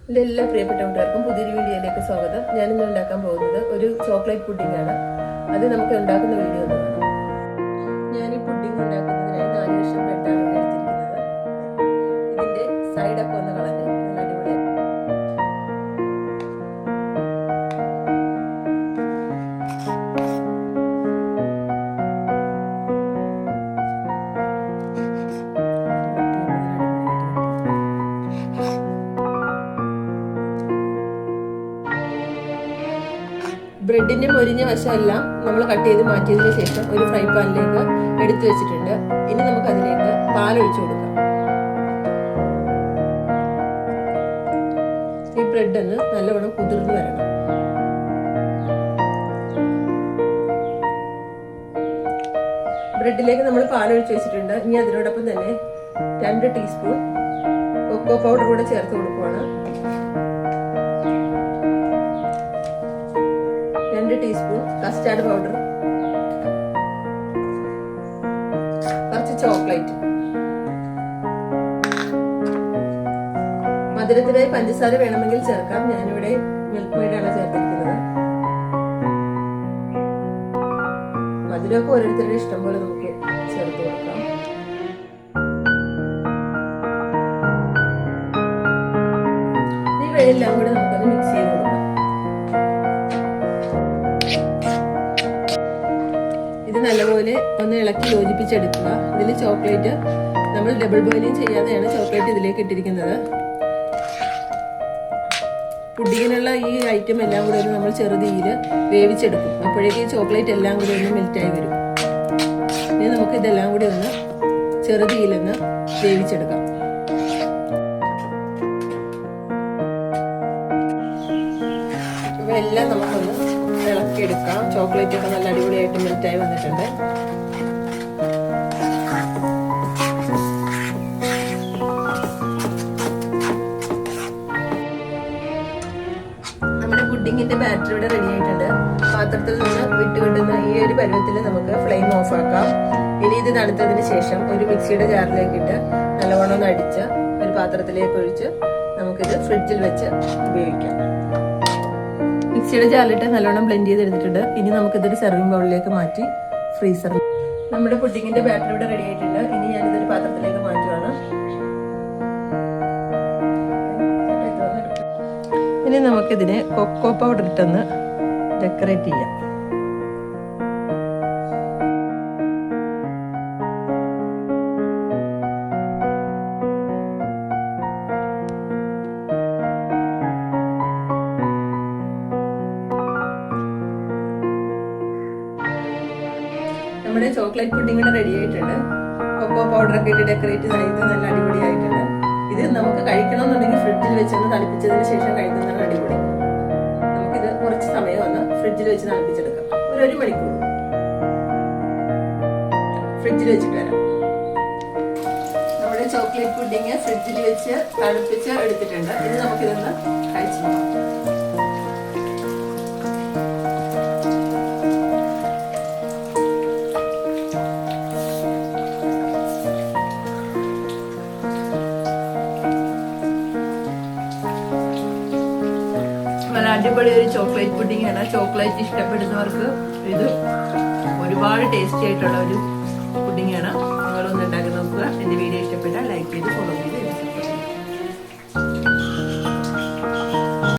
എല്ലാ പ്രിയപ്പെട്ട കൂട്ടുകാർക്കും പുതിയൊരു വീഡിയോയിലേക്ക് സ്വാഗതം. ഞാനിന്ന് ഉണ്ടാക്കാൻ പോകുന്നത് ഒരു ചോക്ലേറ്റ് പുഡിംഗ് ആണ്. അത് നമുക്ക് ഉണ്ടാക്കുന്ന വീഡിയോ ഒന്ന് കാണാം. ഞാൻ ഈ പുഡിംഗ് ഉണ്ടാക്കുന്നതിനായി 4 കഷ്ണം ബ്രെഡാണ് എടുത്തിരിക്കുന്നത്. ഇതിന്റെ സൈഡൊക്കെ ഒന്ന് കളഞ്ഞ് നല്ല അടിപൊളിയായി. ബ്രെഡിന്റെ മൊരിഞ്ഞ വശമെല്ലാം നമ്മൾ കട്ട് ചെയ്ത് മാറ്റിയതിനു ശേഷം ഒരു ഫ്രൈ പാനിലേക്ക് എടുത്തു വെച്ചിട്ടുണ്ട്. ഇനി നമുക്ക് അതിലേക്ക് പാലൊഴിച്ചു കൊടുക്കാം. ഈ ബ്രെഡ് ഒന്ന് നല്ലവണ്ണം കുതിർന്നു വരണം. ബ്രെഡിലേക്ക് നമ്മൾ പാലൊഴിച്ചു വെച്ചിട്ടുണ്ട്. ഇനി അതിനോടൊപ്പം തന്നെ 2 ടീസ്പൂൺ കൊക്കോ പൗഡർ കൂടെ ചേർത്ത് കൊടുക്കുവാണ്. 2 ടീസ്പൂൺ കസ്റ്റാർഡ് പൗഡർ, കുറച്ച് ചോക്ലേറ്റ്, മധുരത്തിനായി പഞ്ചസാര വേണമെങ്കിൽ ചേർക്കാം. ഞാനിവിടെ മിൽക്ക് മെയ്ഡാണ് ചേർത്തിരിക്കുന്നത്. മധുരമൊക്കെ ഓരോരുത്തരുടെ ഇഷ്ടം പോലെ നമുക്ക് ചേർത്ത് കൊടുക്കാം. ഇവയെല്ലാം കൂടെ നമുക്കൊന്ന് മിക്സ് ചെയ്ത് കൊടുക്കാം. ഇത് നല്ലപോലെ ഒന്ന് ഇളക്കി യോജിപ്പിച്ചെടുക്കുക. ഇതിൽ ചോക്ലേറ്റ് നമ്മൾ ഡബിൾ ബോയിലിംഗ് ചെയ്യാതെയാണ് ചോക്ലേറ്റ് ഇതിലേക്ക് ഇട്ടിരിക്കുന്നത്. പുഡിങ്ങിനുള്ള ഈ ഐറ്റം എല്ലാം കൂടെ ഒന്ന് നമ്മൾ ചെറുതീയിൽ വേവിച്ചെടുക്കും. അപ്പോഴേക്കും ഈ ചോക്ലേറ്റ് എല്ലാം കൂടെ ഒന്ന് മെൽറ്റായി വരും. ഇനി നമുക്ക് ഇതെല്ലാം കൂടി ഒന്ന് ചെറുതീയിലൊന്ന് വേവിച്ചെടുക്കാം. ഇവയെല്ലാം നമുക്കൊന്ന് ഇളക്കിയെടുക്കാം. ചോക്ലേറ്റ് ഒക്കെ നല്ല അടിപൊളിയായിട്ട് മെൽറ്റായി വന്നിട്ടുണ്ട്. നമ്മുടെ പുഡിങ്ങിന്റെ ബാറ്റർ ഇവിടെ റെഡി ആയിട്ടുണ്ട്. പാത്രത്തിൽ നിന്ന് വിട്ടുകിട്ടുന്ന ഈ ഒരു പരുവത്തിൽ നമുക്ക് ഫ്ലെയിം ഓഫ് ആക്കാം. ഇനി ഇത് തണുത്തതിന് ശേഷം ഒരു മിക്സിയുടെ ജാറിലേക്ക് ഇട്ട് നല്ലവണ്ണം ഒന്ന് അടിച്ച് ഒരു പാത്രത്തിലേക്ക് ഒഴിച്ച് നമുക്കിത് ഫ്രിഡ്ജിൽ വെച്ച് ഉപയോഗിക്കാം. മിക്സിയുടെ ജാറിലിട്ട് നല്ലോണം ബ്ലെൻഡ് ചെയ്തെടുത്തിട്ടുണ്ട്. ഇനി നമുക്കിതൊരു സെർവിംഗ് ബൗളിലേക്ക് മാറ്റി ഫ്രീസറിൽ. നമ്മുടെ പുഡിങ്ങിന്റെ ബാറ്റർ ഇവിടെ റെഡി ആയിട്ടുണ്ട്. ഇനി ഞാനിതൊരു പാത്രത്തിലേക്ക് മാറ്റുവാണ്. ഇനി നമുക്കിതിനെ കൊക്കോ പൗഡർ ഇട്ടൊന്ന് ഡെക്കറേറ്റ് ചെയ്യാം. നമ്മുടെ ചോക്ലേറ്റ് പുഡിംഗ് ഇവിടെ റെഡി ആയിട്ടുണ്ട്. കൊക്കോ പൗഡർ ഒക്കെ ഇട്ട് ഡെക്കറേറ്റ് ചെയ്ത് നല്ല അടിപൊളിയായിട്ടുണ്ട്. ഇത് നമുക്ക് കഴിക്കണമെന്നുണ്ടെങ്കിൽ ഫ്രിഡ്ജിൽ വെച്ചൊന്ന് തണുപ്പിച്ചതിന് ശേഷം കഴിക്കുന്നതാണ് അടിപൊളി. നമുക്കിത് കുറച്ച് സമയം ഒന്ന് ഫ്രിഡ്ജിൽ വെച്ച് തണുപ്പിച്ചെടുക്കാം. ഒരു 1 മണിക്കൂർ ഫ്രിഡ്ജിൽ വെച്ചിട്ട് വരാം. നമ്മുടെ ചോക്ലേറ്റ് പുഡിംഗ് ഫ്രിഡ്ജിൽ വെച്ച് തണുപ്പിച്ച് എടുത്തിട്ടുണ്ട്. ഇനി നമുക്കിതൊന്ന് കഴിച്ചു നോക്കാം. അടിപൊളി ഒരു ചോക്ലേറ്റ് പുഡിംഗ് ആണ്. ചോക്ലേറ്റ് ഇഷ്ടപ്പെടുന്നവർക്ക് ഇത് ഒരുപാട് ടേസ്റ്റി ആയിട്ടുള്ള ഒരു പുഡിംഗ് ആണ്. നിങ്ങളൊന്ന് ഉണ്ടാക്കി നോക്കുക. എന്റെ വീഡിയോ ഇഷ്ടപ്പെട്ടാൽ ലൈക്ക് ചെയ്ത് ഫോളോ ചെയ്ത്